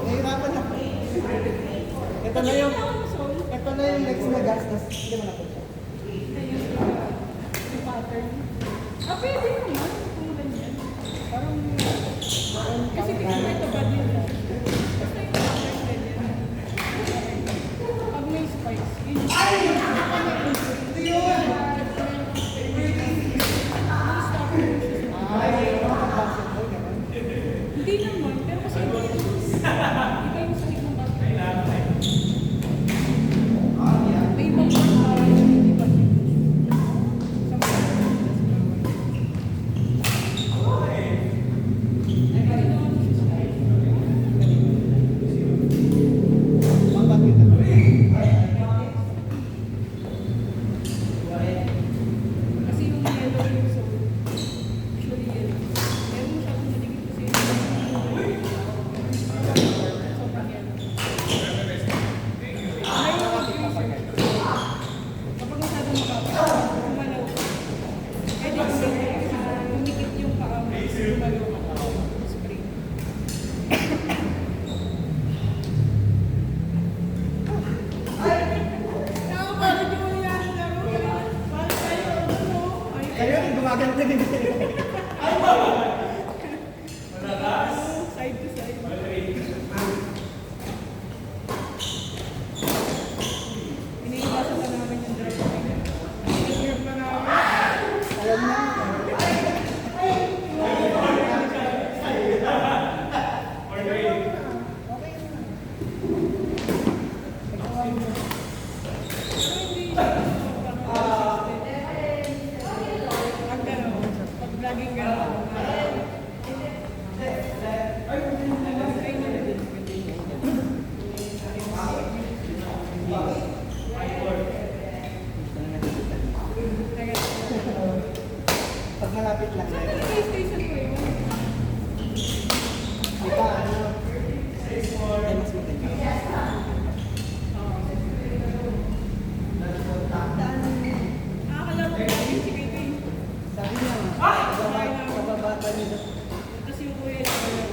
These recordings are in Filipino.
Nahirapan ako. Ito na yung next na gastos. Hindi mo na po siya. Yung pattern. Ah, pwede naman. Kung ganyan. Parang, kasi tingnan mo ito ba din? Basta yung pattern ganyan. Pag may spice, yun yung hindi naman, pero kasi iba yung sakit ng basketball. May ibang part hindi ba? Kasi yung yellow yung so usually yellow. Pero masyadong maligid kasi sobrang yellow. May mga research. Kapag masyadong makapit, kumalaw. Pwede kumikit yung paa mo. Kumalaw ka. Spring. Nakakabalit yung wala yan ang laro. Bakit tayo, ano? Kayo yung gumaganto din. Side to side. Iniiwasan pa namin yung drop. Iniiwasan pa namin. Alam na. Pero hindi siya sobrang consistent. Pag gano'n, pag laging gano'n, ay na din. Pag malapit lang. Saan yung PlayStation ko yun? Diba, ano? Ay, mas maganda. Nakakalaro ko yun si Kate. Sabi niya, kababata niya. Tapos yung kuya na kalaro.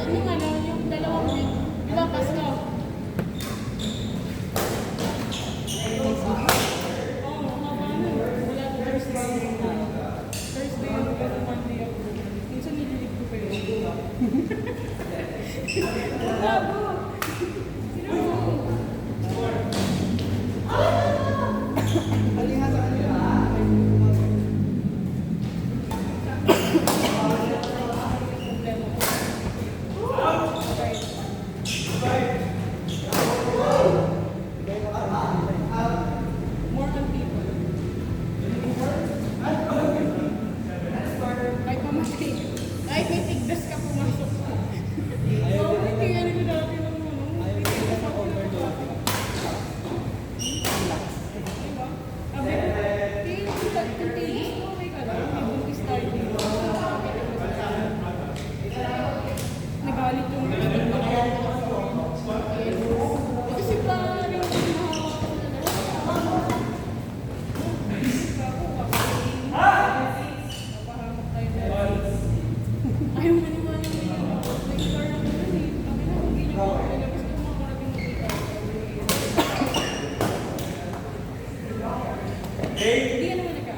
yung ano, yung dalawang week, ilang pass ka? Oo, haba na. Wala na Thursday. Thursday yung Monday ako. Minsan nililig ko pa yun. Labo! Sino mo? Alihan sa kanila. More on people. Kahit mamatay. Kahit may tigdas ka pumasok. Oo, hindi yan yung dati ng ano. May tigdas ako napapasok. Diba? Sabi ko, kung tigdas mo, okay ka lang. May buntis tayo dito. Nagalit yung kasi parang yung mahawak ko na napahamak tayo na ayaw maniwala yung nag-car ako nun eh. Sabi na, hindi niyo ako nilabas ko mga karating mo dito. Hindi yan naman nagka.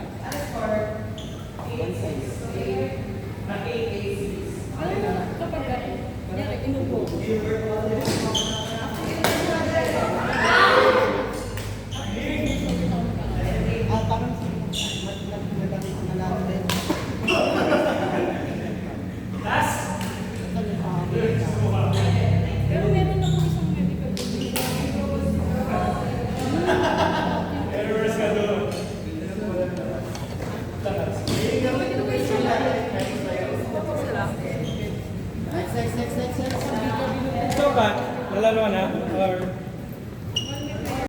Alam mo, kapag gano'n, yari, inubo. Parang nagdadami ko na lang din. Pero meron ako isang medical degree. Next. Ito ba? Nalalo na? Or